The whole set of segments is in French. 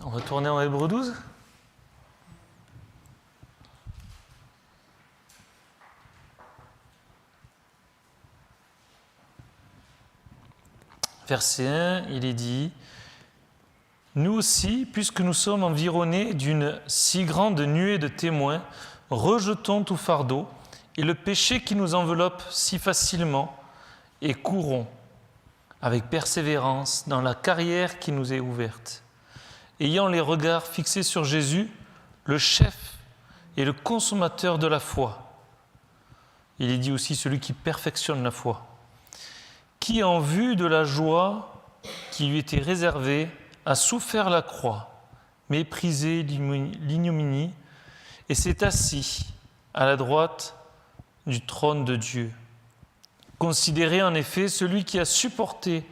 On va tourner en Hébreux 12. Verset 1, il est dit « Nous aussi, puisque nous sommes environnés d'une si grande nuée de témoins, rejetons tout fardeau et le péché qui nous enveloppe si facilement et courons avec persévérance dans la carrière qui nous est ouverte. Ayant les regards fixés sur Jésus, le chef et le consommateur de la foi. » Il est dit aussi celui qui perfectionne la foi. Qui, en vue de la joie qui lui était réservée, a souffert la croix, méprisé l'ignominie, et s'est assis à la droite du trône de Dieu. Considérez en effet celui qui a supporté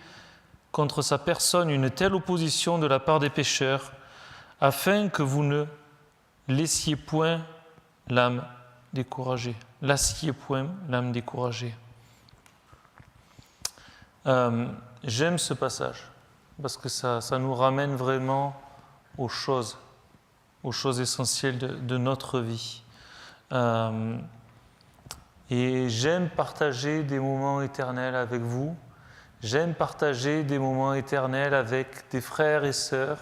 contre sa personne une telle opposition de la part des pécheurs, afin que vous ne laissiez point l'âme découragée. Lassiez point l'âme découragée. J'aime ce passage parce que ça nous ramène vraiment aux choses essentielles de notre vie. Et j'aime partager des moments éternels avec vous. J'aime partager des moments éternels avec des frères et sœurs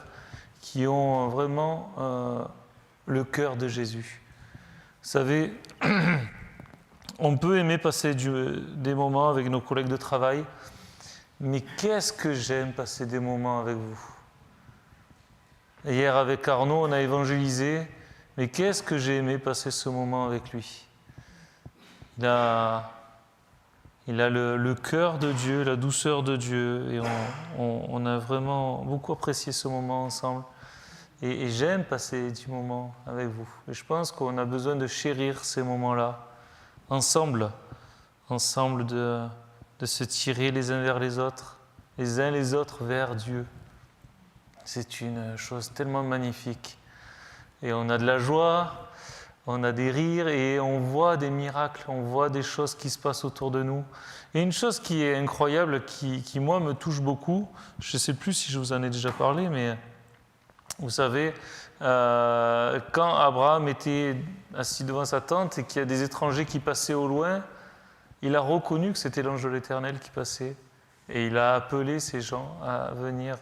qui ont vraiment le cœur de Jésus. Vous savez, on peut aimer passer des moments avec nos collègues de travail, mais qu'est-ce que j'aime passer des moments avec vous. Hier, avec Arnaud, on a évangélisé, mais qu'est-ce que j'ai aimé passer ce moment avec lui. Il a le cœur de Dieu, la douceur de Dieu, et on a vraiment beaucoup apprécié ce moment ensemble. Et j'aime passer du moment avec vous. Et je pense qu'on a besoin de chérir ces moments-là, ensemble de se tirer les uns vers les autres vers Dieu. C'est une chose tellement magnifique. Et on a de la joie, on a des rires et on voit des miracles, on voit des choses qui se passent autour de nous. Et une chose qui est incroyable, qui moi me touche beaucoup, je ne sais plus si je vous en ai déjà parlé, mais vous savez, quand Abraham était assis devant sa tente et qu'il y a des étrangers qui passaient au loin, il a reconnu que c'était l'ange de l'Éternel qui passait et il a appelé ces gens à venir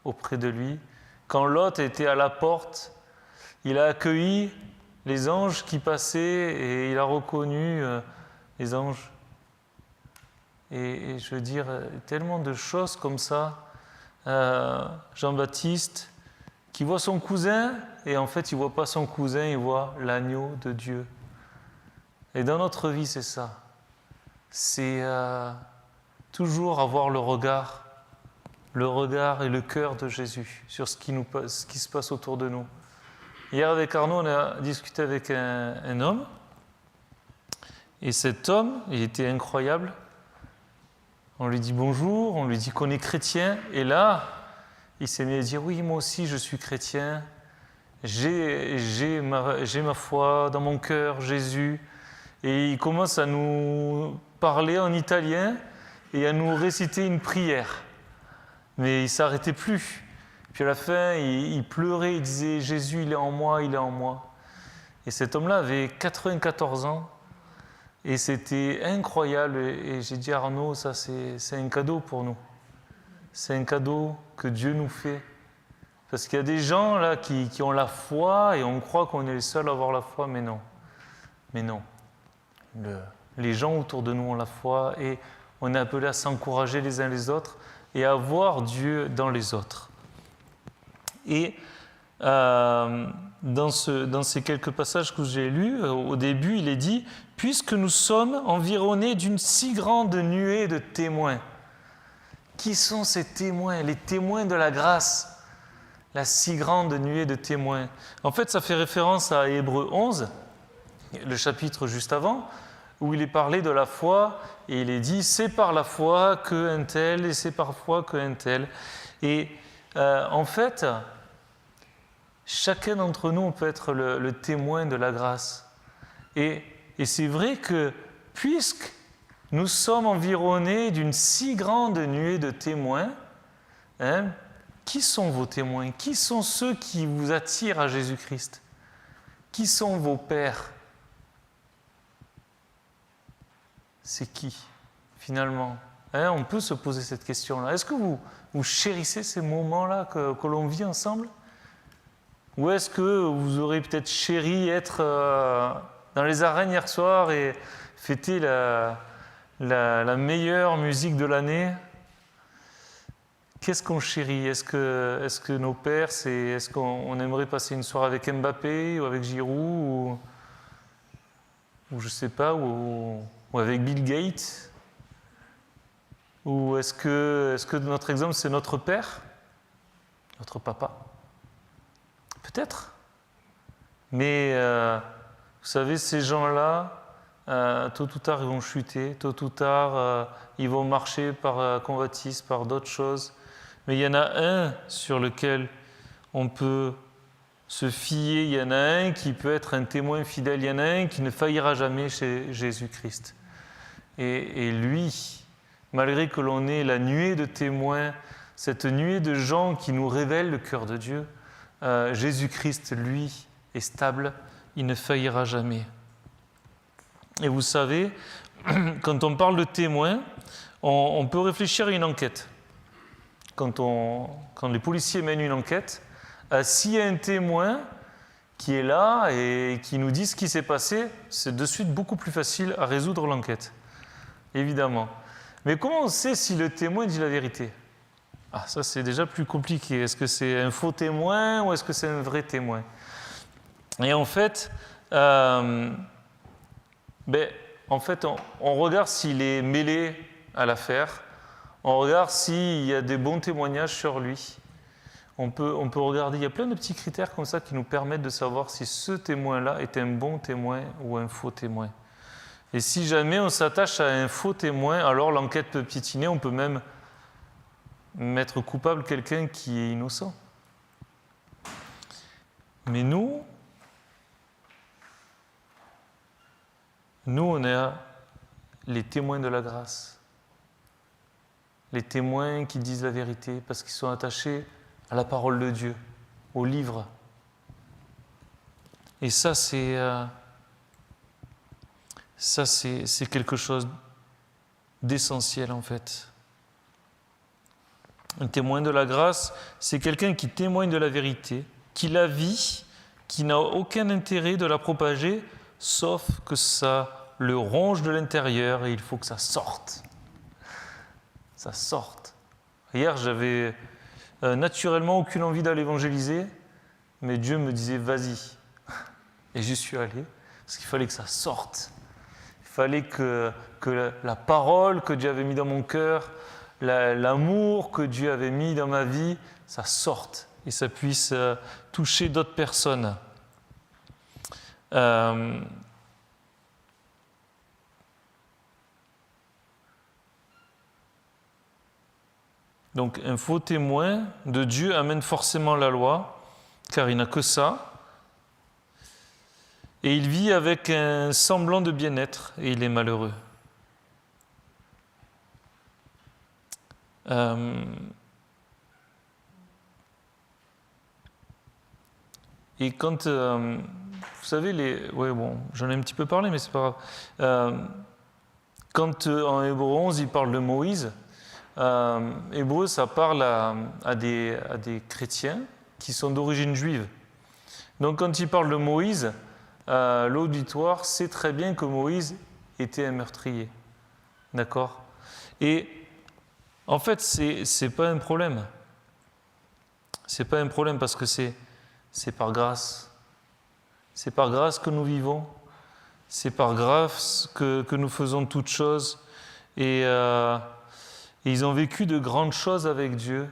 auprès de lui. Quand Lot était à la porte, il a accueilli les anges qui passaient et il a reconnu les anges. Et je veux dire, tellement de choses comme ça. Jean-Baptiste qui voit son cousin et en fait il ne voit pas son cousin, il voit l'agneau de Dieu. Et dans notre vie, c'est ça. C'est toujours avoir le regard et le cœur de Jésus sur ce qui se passe autour de nous. Hier avec Arnaud, on a discuté avec un homme, et cet homme, il était incroyable. On lui dit bonjour, on lui dit qu'on est chrétien, et là, il s'est mis à dire oui, moi aussi je suis chrétien, j'ai ma foi dans mon cœur, Jésus, et il commence à nous parler en italien et à nous réciter une prière. Mais il ne s'arrêtait plus. Puis à la fin, il pleurait, il disait « Jésus, il est en moi, il est en moi ». Et cet homme-là avait 94 ans et c'était incroyable. Et j'ai dit « Arnaud, ça c'est un cadeau pour nous. C'est un cadeau que Dieu nous fait. » Parce qu'il y a des gens là qui ont la foi et on croit qu'on est les seuls à avoir la foi, mais non. Mais non. Les gens autour de nous ont la foi et on est appelé à s'encourager les uns les autres et à voir Dieu dans les autres. Et dans ces quelques passages que j'ai lus, au début, il est dit « Puisque nous sommes environnés d'une si grande nuée de témoins. » Qui sont ces témoins? Les témoins de la grâce. La si grande nuée de témoins. En fait, ça fait référence à Hébreux 11, le chapitre juste avant, où il est parlé de la foi, et il est dit « c'est par la foi qu'un tel, et c'est par la foi qu'un tel ». Et en fait, chacun d'entre nous, on peut être le témoin de la grâce. Et c'est vrai que, puisque nous sommes environnés d'une si grande nuée de témoins, Qui sont vos témoins? Qui sont ceux qui vous attirent à Jésus-Christ? Qui sont vos pères? C'est qui, finalement? On peut se poser cette question-là. Est-ce que vous chérissez ces moments-là que l'on vit ensemble? Ou est-ce que vous aurez peut-être chéri être dans les arènes hier soir et fêter la meilleure musique de l'année? Qu'est-ce qu'on chérit? Est-ce que nos pères, est-ce qu'on aimerait passer une soirée avec Mbappé ou avec Giroud ou je sais pas, ou avec Bill Gates? Ou est-ce que notre exemple, c'est notre père, notre papa? Peut-être. Mais vous savez, ces gens-là, tôt ou tard, ils vont chuter, tôt ou tard, ils vont marcher par convoitise, par d'autres choses. Mais il y en a un sur lequel on peut se fier, il y en a un qui peut être un témoin fidèle, il y en a un qui ne faillira jamais chez Jésus-Christ. Et lui, malgré que l'on ait la nuée de témoins, cette nuée de gens qui nous révèlent le cœur de Dieu, Jésus-Christ, lui, est stable, il ne faillira jamais. Et vous savez, quand on parle de témoins, on peut réfléchir à une enquête. Quand les policiers mènent une enquête, s'il y a un témoin qui est là et qui nous dit ce qui s'est passé, c'est de suite beaucoup plus facile à résoudre l'enquête, évidemment. Mais comment on sait si le témoin dit la vérité? Ça c'est déjà plus compliqué. Est-ce que c'est un faux témoin ou est-ce que c'est un vrai témoin? Et en fait, on regarde s'il est mêlé à l'affaire, on regarde s'il y a des bons témoignages sur lui. On peut regarder, il y a plein de petits critères comme ça qui nous permettent de savoir si ce témoin-là est un bon témoin ou un faux témoin. Et si jamais on s'attache à un faux témoin, alors l'enquête peut piétiner, on peut même mettre coupable quelqu'un qui est innocent. Mais nous, on est les témoins de la grâce. Les témoins qui disent la vérité parce qu'ils sont attachés à la parole de Dieu, au livre. Et ça, c'est quelque chose d'essentiel en fait. Un témoin de la grâce, c'est quelqu'un qui témoigne de la vérité, qui la vit, qui n'a aucun intérêt de la propager, sauf que ça le ronge de l'intérieur et il faut que ça sorte. Ça sorte. Hier, j'avais naturellement aucune envie d'aller évangéliser, mais Dieu me disait vas-y. Et j'y suis allé, parce qu'il fallait que ça sorte. Il fallait que la parole que Dieu avait mis dans mon cœur, l'amour que Dieu avait mis dans ma vie, ça sorte et ça puisse toucher d'autres personnes. Donc un faux témoin de Dieu amène forcément la loi, car il n'a que ça. Et il vit avec un semblant de bien-être et il est malheureux. Et quand, vous savez, j'en ai un petit peu parlé, mais c'est pas grave. Quand en Hébreu 11, il parle de Moïse, Hébreu, ça parle à des chrétiens qui sont d'origine juive. Donc quand il parle de Moïse, l'auditoire sait très bien que Moïse était un meurtrier. D'accord? Et en fait, c'est pas un problème. C'est pas un problème parce que c'est par grâce. C'est par grâce que nous vivons. C'est par grâce que nous faisons toutes choses. Et ils ont vécu de grandes choses avec Dieu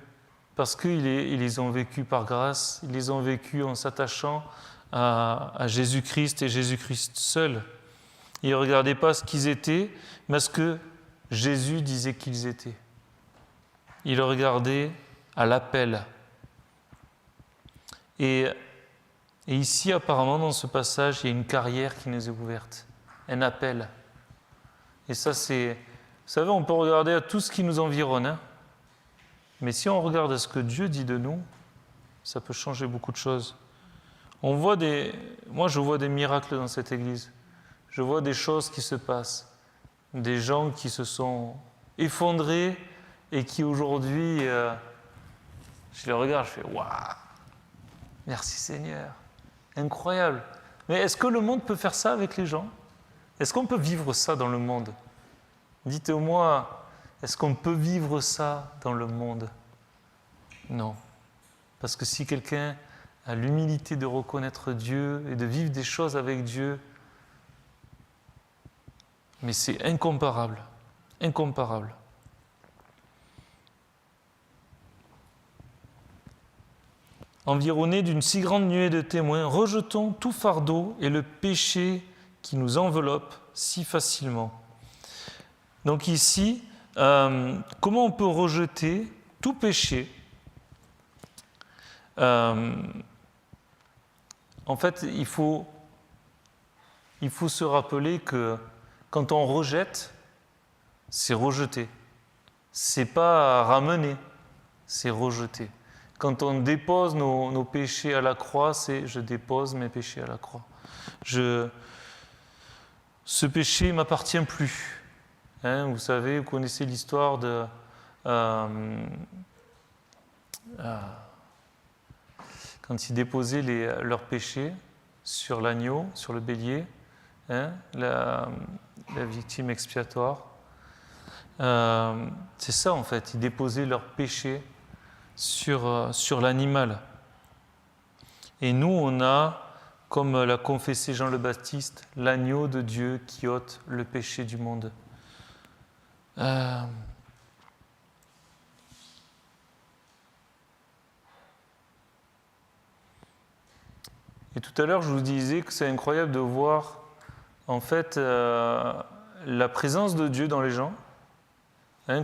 parce qu'ils les ont vécues par grâce. Ils les ont vécues en s'attachant à Jésus-Christ et Jésus-Christ seul. Ils ne regardaient pas ce qu'ils étaient, mais ce que Jésus disait qu'ils étaient. Ils regardaient à l'appel. Et ici, apparemment, dans ce passage, il y a une carrière qui nous est ouverte, un appel. Et ça, c'est... Vous savez, on peut regarder à tout ce qui nous environne. Mais si on regarde ce que Dieu dit de nous, ça peut changer beaucoup de choses. Moi, je vois des miracles dans cette église. Je vois des choses qui se passent. Des gens qui se sont effondrés et qui aujourd'hui, je les regarde, je fais « Waouh, merci Seigneur, incroyable ». Mais est-ce que le monde peut faire ça avec les gens? Est-ce qu'on peut vivre ça dans le monde? Dites-moi, est-ce qu'on peut vivre ça dans le monde? Non. Parce que si quelqu'un a l'humilité de reconnaître Dieu et de vivre des choses avec Dieu, mais c'est incomparable. Incomparable. Environnés d'une si grande nuée de témoins, rejetons tout fardeau et le péché qui nous enveloppe si facilement. Donc ici, comment on peut rejeter tout péché? En fait, il faut se rappeler que quand on rejette, c'est rejeter. C'est pas ramener, c'est rejeter. Quand on dépose nos péchés à la croix, c'est « je dépose mes péchés à la croix ». Ce péché ne m'appartient plus. Vous savez, vous connaissez l'histoire de... quand ils déposaient leurs péchés sur l'agneau, sur le bélier, la victime expiatoire. C'est ça en fait, ils déposaient leurs péchés sur l'animal. Et nous, on a, comme l'a confessé Jean le Baptiste, l'agneau de Dieu qui ôte le péché du monde. Et tout à l'heure, je vous disais que c'est incroyable de voir en fait la présence de Dieu dans les gens,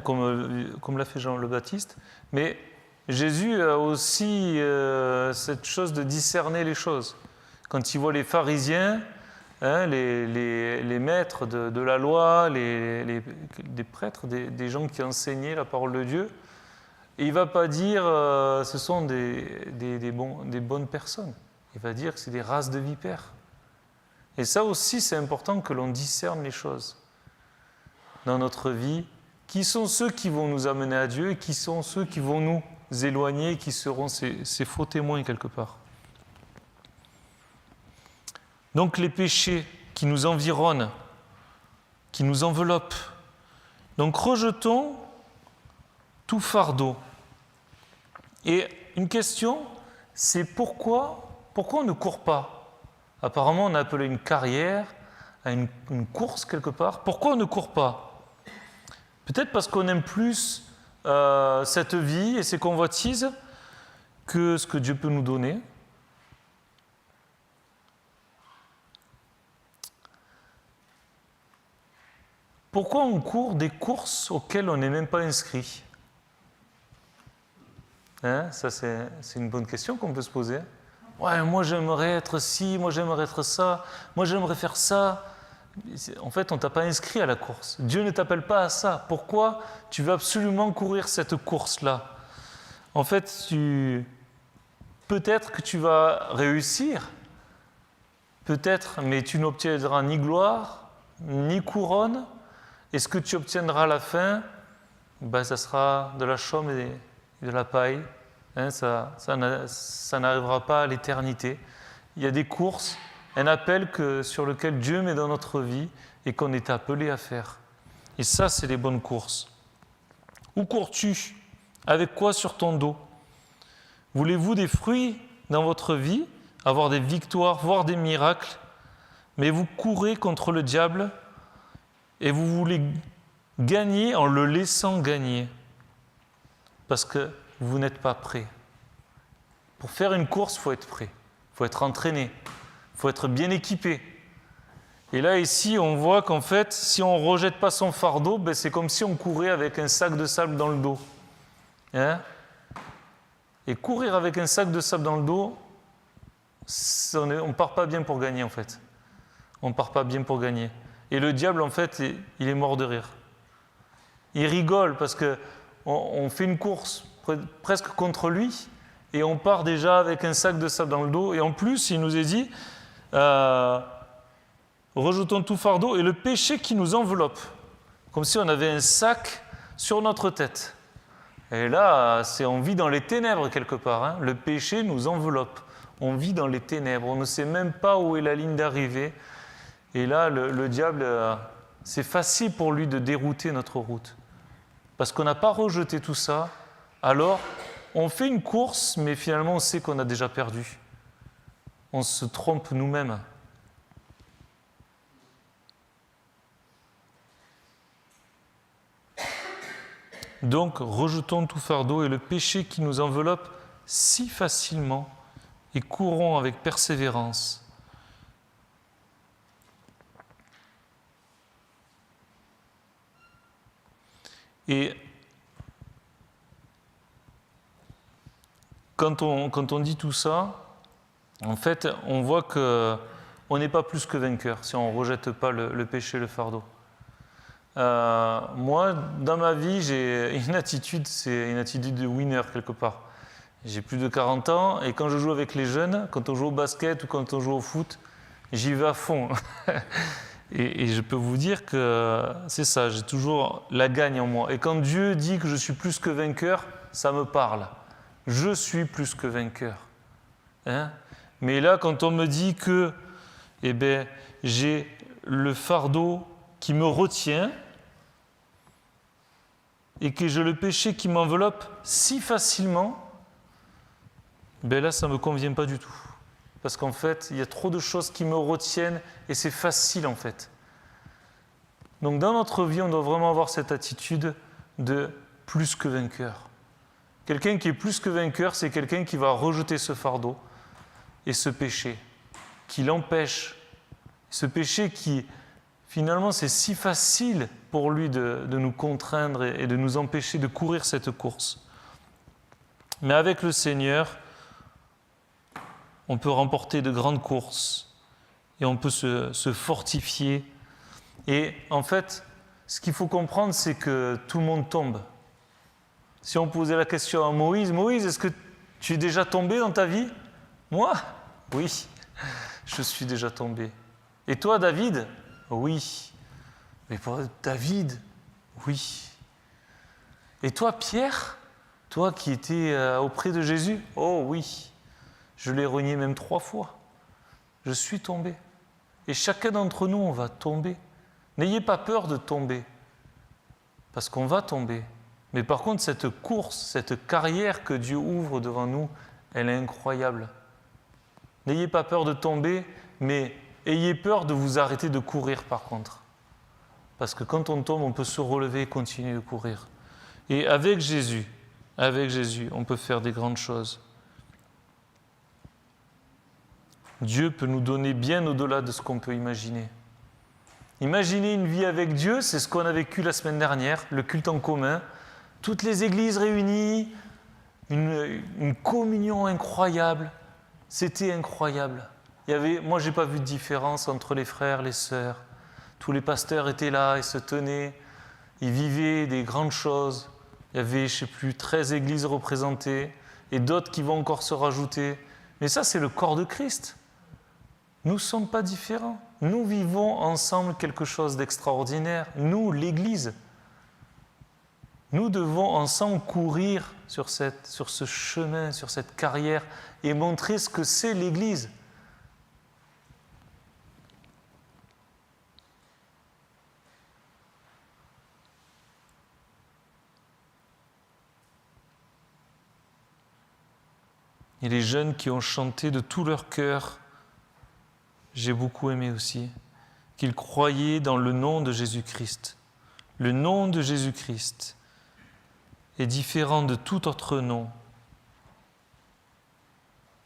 comme l'a fait Jean le Baptiste, mais Jésus a aussi cette chose de discerner les choses. Quand il voit les pharisiens, les maîtres de la loi, des prêtres, des gens qui enseignaient la parole de Dieu, et il ne va pas dire ce sont des bonnes personnes. Il va dire que c'est des races de vipères. Et ça aussi, c'est important que l'on discerne les choses dans notre vie. Qui sont ceux qui vont nous amener à Dieu et qui sont ceux qui vont nous éloigner, qui seront ces faux témoins quelque part. Donc les péchés qui nous environnent, qui nous enveloppent. Donc rejetons tout fardeau. Et une question, c'est pourquoi on ne court pas? Apparemment, on a appelé une carrière à une course quelque part. Pourquoi on ne court pas? Peut-être parce qu'on aime plus cette vie et ses convoitises que ce que Dieu peut nous donner. Pourquoi on court des courses auxquelles on n'est même pas inscrit? Ça, c'est une bonne question qu'on peut se poser. Ouais, moi j'aimerais être ci, moi j'aimerais être ça, moi j'aimerais faire ça. En fait, on ne t'a pas inscrit à la course. Dieu ne t'appelle pas à ça. Pourquoi tu veux absolument courir cette course-là? En fait, peut-être que tu vas réussir, peut-être, mais tu n'obtiendras ni gloire, ni couronne. Et ce que tu obtiendras à la fin, ça sera de la chaume et de la paille. Ça n'arrivera pas à l'éternité. Il y a des courses, un appel sur lequel Dieu met dans notre vie et qu'on est appelé à faire. Et ça, c'est les bonnes courses. Où cours-tu? Avec quoi sur ton dos? Voulez-vous des fruits dans votre vie, avoir des victoires, voir des miracles? Mais vous courez contre le diable et vous voulez gagner en le laissant gagner. Parce que vous n'êtes pas prêt. Pour faire une course, il faut être prêt. Il faut être entraîné. Il faut être bien équipé. Et là, ici, on voit qu'en fait, si on ne rejette pas son fardeau, c'est comme si on courait avec un sac de sable dans le dos. Et courir avec un sac de sable dans le dos, on ne part pas bien pour gagner, en fait. On ne part pas bien pour gagner. Et le diable, en fait, il est mort de rire. Il rigole parce qu'on fait une course presque contre lui, et on part déjà avec un sac de sable dans le dos. Et en plus, il nous est dit, rejetons tout fardeau et le péché qui nous enveloppe, comme si on avait un sac sur notre tête. Et là, on vit dans les ténèbres quelque part, hein. Le péché nous enveloppe. On vit dans les ténèbres, on ne sait même pas où est la ligne d'arrivée. Et là, le diable, c'est facile pour lui de dérouter notre route. Parce qu'on n'a pas rejeté tout ça, alors on fait une course, mais finalement on sait qu'on a déjà perdu. On se trompe nous-mêmes. Donc, rejetons tout fardeau et le péché qui nous enveloppe si facilement et courons avec persévérance. Et quand on dit tout ça, en fait, on voit qu'on n'est pas plus que vainqueur si on ne rejette pas le péché, le fardeau. Moi, dans ma vie, j'ai une attitude, c'est une attitude de winner quelque part. J'ai plus de 40 ans et quand je joue avec les jeunes, quand on joue au basket ou quand on joue au foot, j'y vais à fond. Et je peux vous dire que c'est ça, j'ai toujours la gagne en moi. Et quand Dieu dit que je suis plus que vainqueur, ça me parle. Je suis plus que vainqueur. Hein? Mais là, quand on me dit que j'ai le fardeau qui me retient et que j'ai le péché qui m'enveloppe si facilement, là, ça ne me convient pas du tout. Parce qu'en fait, il y a trop de choses qui me retiennent et c'est facile en fait. Donc dans notre vie, on doit vraiment avoir cette attitude de plus que vainqueur. Quelqu'un qui est plus que vainqueur, c'est quelqu'un qui va rejeter ce fardeau et ce péché, qui l'empêche. Ce péché qui, finalement, c'est si facile pour lui de nous contraindre et de nous empêcher de courir cette course. Mais avec le Seigneur, on peut remporter de grandes courses et on peut se fortifier. Et en fait, ce qu'il faut comprendre, c'est que tout le monde tombe. Si on posait la question à Moïse, Moïse, est-ce que tu es déjà tombé dans ta vie? Moi? Oui, je suis déjà tombé. Et toi, David? Oui. Mais pour David? Oui. Et toi, Pierre? Toi qui étais auprès de Jésus? Oh oui. Je l'ai renié même 3 fois. Je suis tombé. Et chacun d'entre nous, on va tomber. N'ayez pas peur de tomber. Parce qu'on va tomber. Mais par contre, cette course, cette carrière que Dieu ouvre devant nous, elle est incroyable. N'ayez pas peur de tomber, mais ayez peur de vous arrêter de courir par contre. Parce que quand on tombe, on peut se relever et continuer de courir. Et avec Jésus, on peut faire des grandes choses. Dieu peut nous donner bien au-delà de ce qu'on peut imaginer. Imaginez une vie avec Dieu, c'est ce qu'on a vécu la semaine dernière, le culte en commun. Toutes les églises réunies, une communion incroyable. C'était incroyable. Moi, je n'ai pas vu de différence entre les frères, les sœurs. Tous les pasteurs étaient là, ils se tenaient, ils vivaient des grandes choses. Il y avait, 13 églises représentées et d'autres qui vont encore se rajouter. Mais ça, c'est le corps de Christ. Nous ne sommes pas différents. Nous vivons ensemble quelque chose d'extraordinaire. Nous, l'Église. Nous devons ensemble courir sur ce chemin, sur cette carrière et montrer ce que c'est l'Église. Et les jeunes qui ont chanté de tout leur cœur, j'ai beaucoup aimé aussi, qu'ils croyaient dans le nom de Jésus-Christ. Le nom de Jésus-Christ est différent de tout autre nom.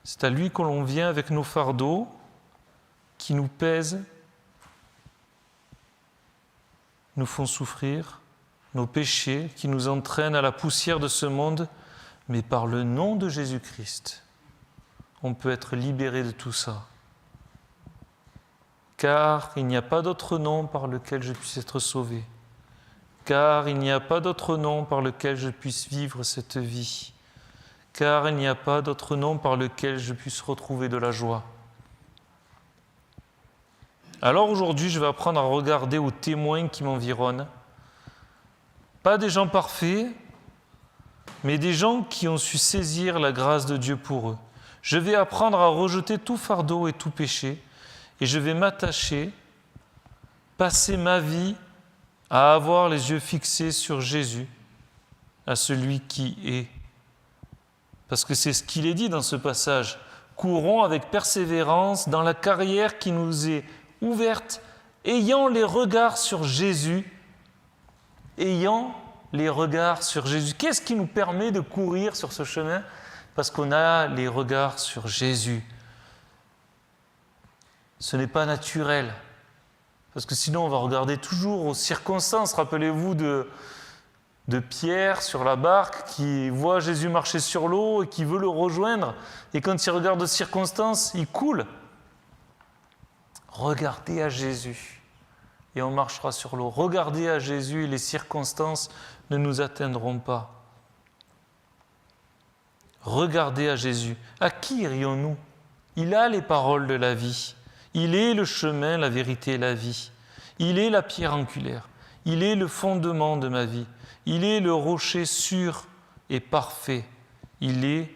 C'est à lui que l'on vient avec nos fardeaux qui nous pèsent, nous font souffrir, nos péchés qui nous entraînent à la poussière de ce monde, mais par le nom de Jésus-Christ, on peut être libéré de tout ça. Car il n'y a pas d'autre nom par lequel je puisse être sauvé car il n'y a pas d'autre nom par lequel je puisse vivre cette vie, car il n'y a pas d'autre nom par lequel je puisse retrouver de la joie. Alors aujourd'hui, je vais apprendre à regarder aux témoins qui m'environnent, pas des gens parfaits, mais des gens qui ont su saisir la grâce de Dieu pour eux. Je vais apprendre à rejeter tout fardeau et tout péché, et je vais m'attacher, passer ma vie à avoir les yeux fixés sur Jésus, à celui qui est. Parce que c'est ce qu'il est dit dans ce passage. Courons avec persévérance dans la carrière qui nous est ouverte, ayant les regards sur Jésus, ayant les regards sur Jésus. Qu'est-ce qui nous permet de courir sur ce chemin? Parce qu'on a les regards sur Jésus. Ce n'est pas naturel. Parce que sinon, on va regarder toujours aux circonstances. Rappelez-vous de Pierre sur la barque qui voit Jésus marcher sur l'eau et qui veut le rejoindre. Et quand il regarde aux circonstances, il coule. Regardez à Jésus et on marchera sur l'eau. Regardez à Jésus et les circonstances ne nous atteindront pas. Regardez à Jésus. À qui irions-nous? Il a les paroles de la vie. Il est le chemin, la vérité et la vie. Il est la pierre angulaire. Il est le fondement de ma vie. Il est le rocher sûr et parfait. Il est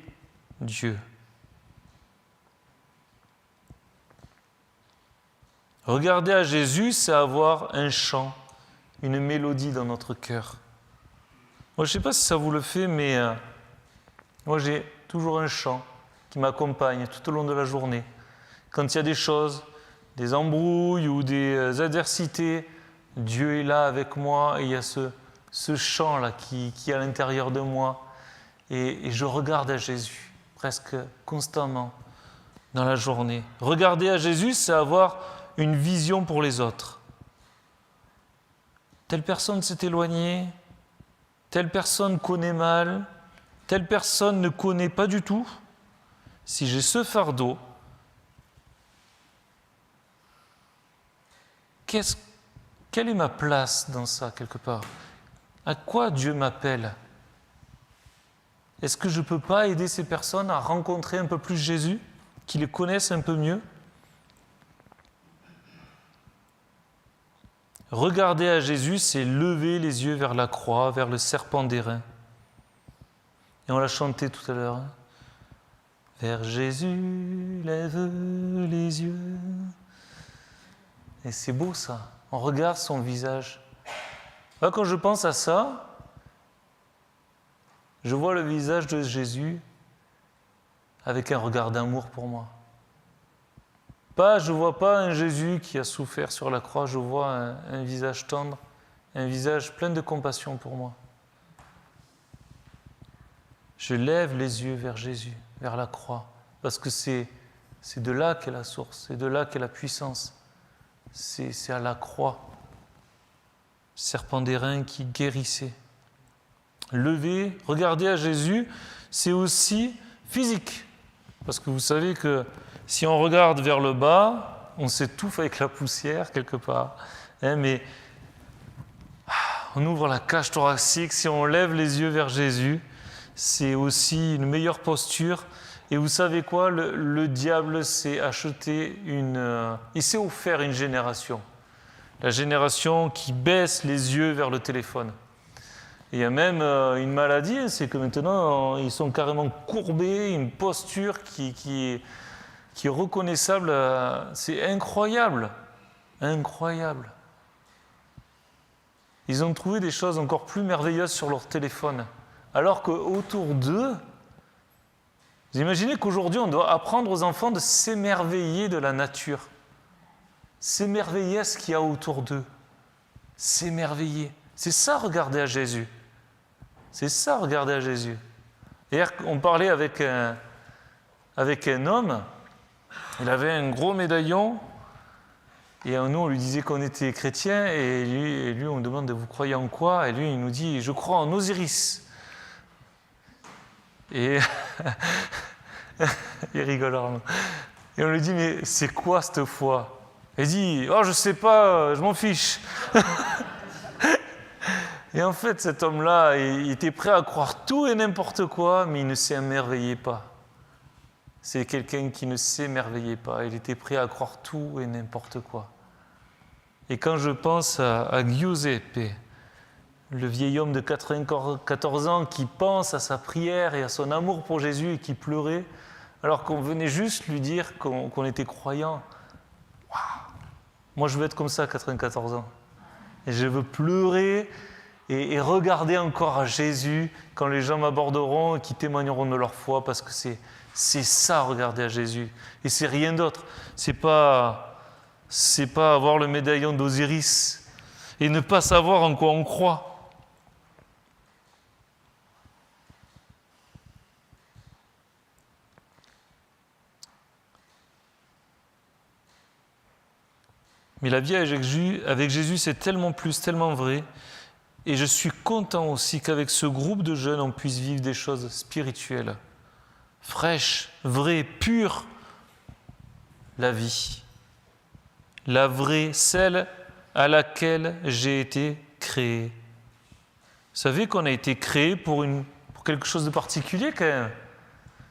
Dieu. Regarder à Jésus, c'est avoir un chant, une mélodie dans notre cœur. Moi, je ne sais pas si ça vous le fait, mais moi, j'ai toujours un chant qui m'accompagne tout au long de la journée. Quand il y a des choses, des embrouilles ou des adversités, Dieu est là avec moi et il y a ce chant-là qui est à l'intérieur de moi. Et je regarde à Jésus presque constamment dans la journée. Regarder à Jésus, c'est avoir une vision pour les autres. Telle personne s'est éloignée, telle personne connaît mal, telle personne ne connaît pas du tout. Si j'ai ce fardeau, quelle est ma place dans ça, quelque part? À quoi Dieu m'appelle? Est-ce que je ne peux pas aider ces personnes à rencontrer un peu plus Jésus, qu'ils les connaissent un peu mieux? Regarder à Jésus, c'est lever les yeux vers la croix, vers le serpent d'airain. Et on l'a chanté tout à l'heure. Vers Jésus, lève les yeux. Et c'est beau ça. On regarde son visage. Là, quand je pense à ça, je vois le visage de Jésus avec un regard d'amour pour moi. Je ne vois pas un Jésus qui a souffert sur la croix, je vois un visage tendre, un visage plein de compassion pour moi. Je lève les yeux vers Jésus, vers la croix, parce que c'est de là qu'est la source, c'est de là qu'est la puissance. C'est à la croix, serpent d'airain qui guérissait. Lever, regarder à Jésus, c'est aussi physique, parce que vous savez que si on regarde vers le bas, on s'étouffe avec la poussière quelque part. Mais on ouvre la cage thoracique, si on lève les yeux vers Jésus, c'est aussi une meilleure posture. Et vous savez quoi? Le diable s'est acheté il s'est offert une génération. La génération qui baisse les yeux vers le téléphone. Il y a même une maladie, c'est que maintenant, ils sont carrément courbés, une posture qui est reconnaissable. C'est incroyable. Incroyable. Ils ont trouvé des choses encore plus merveilleuses sur leur téléphone. Alors qu'autour d'eux, vous imaginez qu'aujourd'hui, on doit apprendre aux enfants de s'émerveiller de la nature. S'émerveiller à ce qu'il y a autour d'eux. S'émerveiller. C'est ça, regarder à Jésus. C'est ça, regarder à Jésus. Hier, on parlait avec un homme. Il avait un gros médaillon. Et nous, on lui disait qu'on était chrétien. Et lui, on lui demande, vous croyez en quoi? Et lui, il nous dit, je crois en Osiris. Et il rigole. Et on lui dit, mais c'est quoi cette foi? Il dit, oh, je sais pas, je m'en fiche. Et en fait, cet homme-là, il était prêt à croire tout et n'importe quoi, mais il ne s'émerveillait pas. C'est quelqu'un qui ne s'émerveillait pas. Il était prêt à croire tout et n'importe quoi. Et quand je pense à Giuseppe, le vieil homme de 94 ans qui pense à sa prière et à son amour pour Jésus et qui pleurait, alors qu'on venait juste lui dire qu'on était croyant. Waouh! Moi, je veux être comme ça à 94 ans. Et je veux pleurer et regarder encore à Jésus quand les gens m'aborderont et qui témoigneront de leur foi, parce que c'est ça, regarder à Jésus. Et c'est rien d'autre. C'est pas avoir le médaillon d'Osiris et ne pas savoir en quoi on croit. Mais la vie avec Jésus, c'est tellement plus, tellement vrai. Et je suis content aussi qu'avec ce groupe de jeunes, on puisse vivre des choses spirituelles, fraîches, vraies, pures. La vie. La vraie, celle à laquelle j'ai été créé. Vous savez qu'on a été créé pour quelque chose de particulier quand même.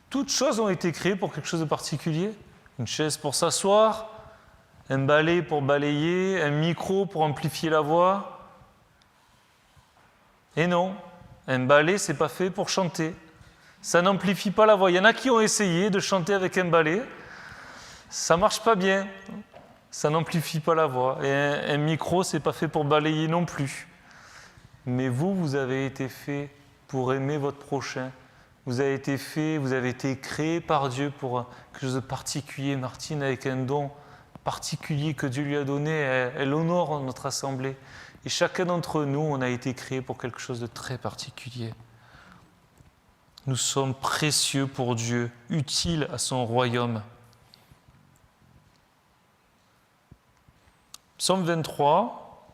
Toutes choses ont été créées pour quelque chose de particulier. Une chaise pour s'asseoir, un balai pour balayer, un micro pour amplifier la voix. Et non, un balai, c'est pas fait pour chanter. Ça n'amplifie pas la voix. Il y en a qui ont essayé de chanter avec un balai. Ça marche pas bien. Ça n'amplifie pas la voix. Et un micro, c'est pas fait pour balayer non plus. Mais vous avez été fait pour aimer votre prochain. Vous avez été créé par Dieu pour quelque chose de particulier. Martine, avec un don particulier que Dieu lui a donné, elle honore notre assemblée. Et chacun d'entre nous, on a été créé pour quelque chose de très particulier. Nous sommes précieux pour Dieu, utiles à son royaume. Psaume 23,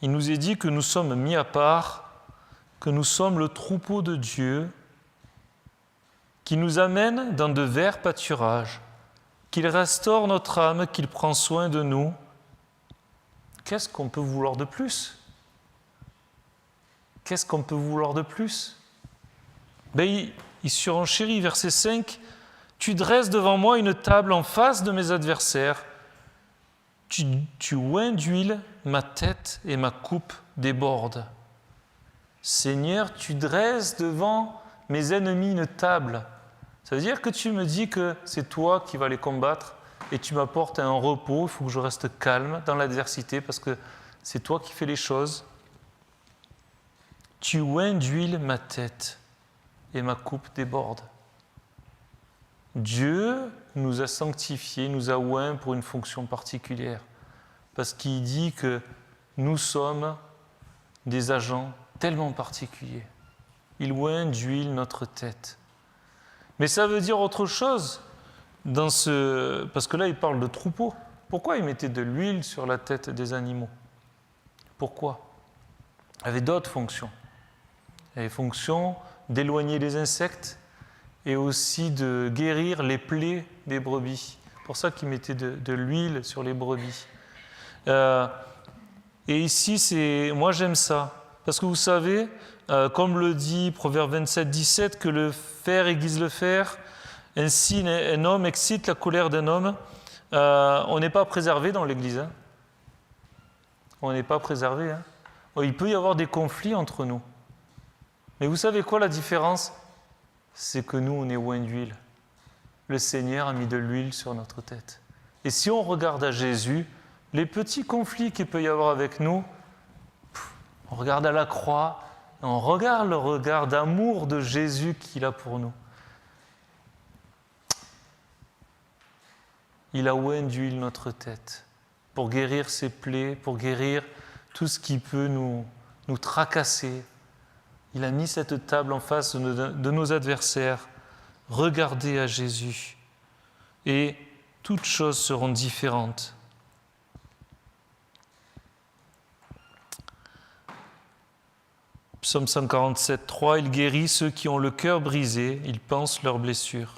il nous est dit que nous sommes mis à part, que nous sommes le troupeau de Dieu, qui nous amène dans de verts pâturages, qu'il restaure notre âme, qu'il prend soin de nous. Qu'est-ce qu'on peut vouloir de plus ? Qu'est-ce qu'on peut vouloir de plus ? Il surenchérit, verset 5, « Tu dresses devant moi une table en face de mes adversaires. Tu oins d'huile ma tête et ma coupe déborde. » Seigneur, tu dresses devant mes ennemis une table. Ça veut dire que tu me dis que c'est toi qui vas les combattre et tu m'apportes un repos. Il faut que je reste calme dans l'adversité parce que c'est toi qui fais les choses. Tu oins d'huile ma tête et ma coupe déborde. Dieu nous a sanctifiés, nous a oints pour une fonction particulière. Parce qu'il dit que nous sommes des agents tellement particuliers. Il oint d'huile notre tête. Mais ça veut dire autre chose. Parce que là, il parle de troupeau. Pourquoi il mettait de l'huile sur la tête des animaux ? Pourquoi ? Il y avait d'autres fonctions. Il y avait fonctions d'éloigner les insectes et aussi de guérir les plaies des brebis. C'est pour ça qu'il mettait de l'huile sur les brebis. Et ici, moi j'aime ça. Parce que vous savez, comme le dit Proverbe 27, 17, que le fer aiguise le fer, ainsi un homme excite la colère d'un homme. On n'est pas préservé dans l'Église. Hein. On n'est pas préservé. Hein. Il peut y avoir des conflits entre nous. Mais vous savez quoi la différence ? C'est que nous, on est oints d'huile. Le Seigneur a mis de l'huile sur notre tête. Et si on regarde à Jésus, les petits conflits qu'il peut y avoir avec nous, on regarde à la croix, et on regarde le regard d'amour de Jésus qu'il a pour nous. Il a oint d'huile notre tête pour guérir ses plaies, pour guérir tout ce qui peut nous tracasser. Il a mis cette table en face de nos adversaires. Regardez à Jésus et toutes choses seront différentes. Psaume 147, 3, il guérit ceux qui ont le cœur brisé, il panse leurs blessures.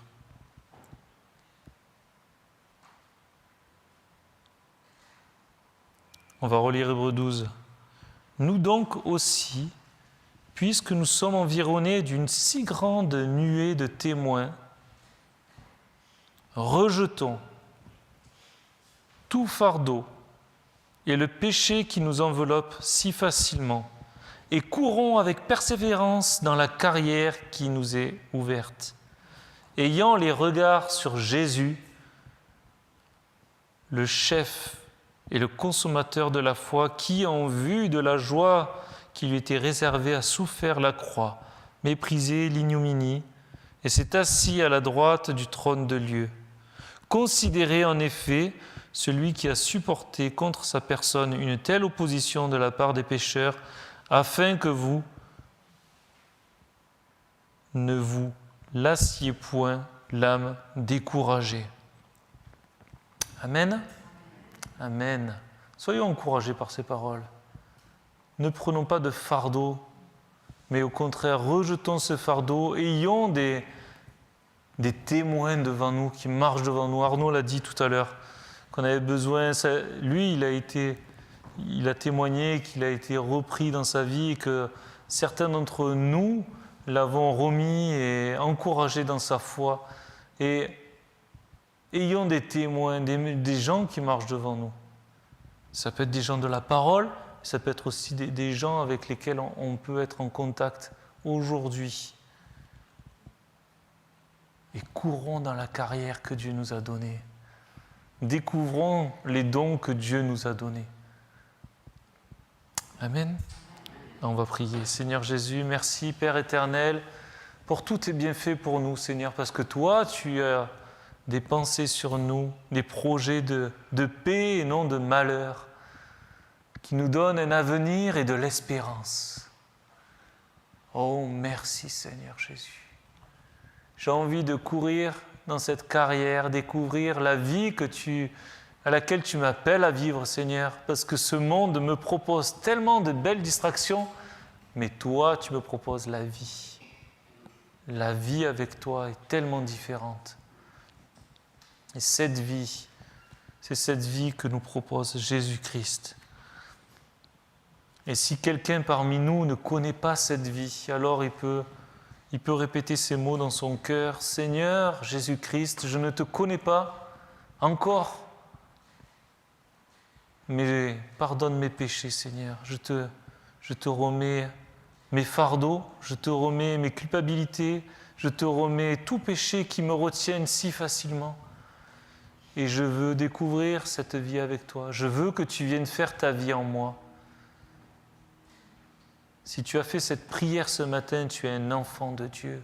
On va relire Hébreux 12. Nous donc aussi, puisque nous sommes environnés d'une si grande nuée de témoins, rejetons tout fardeau et le péché qui nous enveloppe si facilement, et courons avec persévérance dans la carrière qui nous est ouverte, ayant les regards sur Jésus, le chef et le consommateur de la foi, qui, en vue de la joie qui lui était réservée, a souffert la croix, méprisé l'ignominie, et s'est assis à la droite du trône de Dieu. Considérez en effet celui qui a supporté contre sa personne une telle opposition de la part des pécheurs, afin que vous ne vous lassiez point l'âme découragée. Amen. Amen. Soyons encouragés par ces paroles. Ne prenons pas de fardeau, mais au contraire, rejetons ce fardeau, ayons des témoins devant nous, qui marchent devant nous. Arnaud l'a dit tout à l'heure, qu'on avait besoin, lui il a témoigné qu'il a été repris dans sa vie et que certains d'entre nous l'avons remis et encouragé dans sa foi. Et ayons des témoins, des gens qui marchent devant nous. Ça peut être des gens de la parole, ça peut être aussi des gens avec lesquels on peut être en contact aujourd'hui. Et courons dans la carrière que Dieu nous a donnée. Découvrons les dons que Dieu nous a donnés. Amen. On va prier. Seigneur Jésus, merci Père éternel pour tous tes bienfaits pour nous, Seigneur, parce que toi, tu as des pensées sur nous, des projets de paix et non de malheur, qui nous donnent un avenir et de l'espérance. Oh, merci Seigneur Jésus. J'ai envie de courir dans cette carrière, découvrir la vie à laquelle tu m'appelles à vivre, Seigneur, parce que ce monde me propose tellement de belles distractions, mais toi, tu me proposes la vie. La vie avec toi est tellement différente. Et cette vie, c'est cette vie que nous propose Jésus-Christ. Et si quelqu'un parmi nous ne connaît pas cette vie, alors il peut répéter ces mots dans son cœur. Seigneur Jésus-Christ, je ne te connais pas encore, mais pardonne mes péchés, Seigneur. Je te remets mes fardeaux, je te remets mes culpabilités, je te remets tout péché qui me retiennent si facilement. Et je veux découvrir cette vie avec toi. Je veux que tu viennes faire ta vie en moi. Si tu as fait cette prière ce matin, tu es un enfant de Dieu.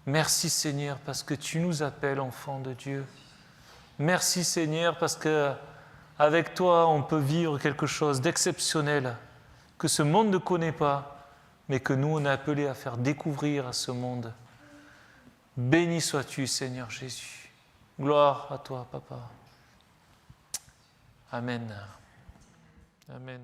Merci Seigneur parce que tu nous appelles enfants de Dieu. Merci Seigneur parce qu'avec toi, on peut vivre quelque chose d'exceptionnel que ce monde ne connaît pas, mais que nous, on est appelés à faire découvrir à ce monde. Béni sois-tu Seigneur Jésus. Gloire à toi, Papa. Amen. Amen.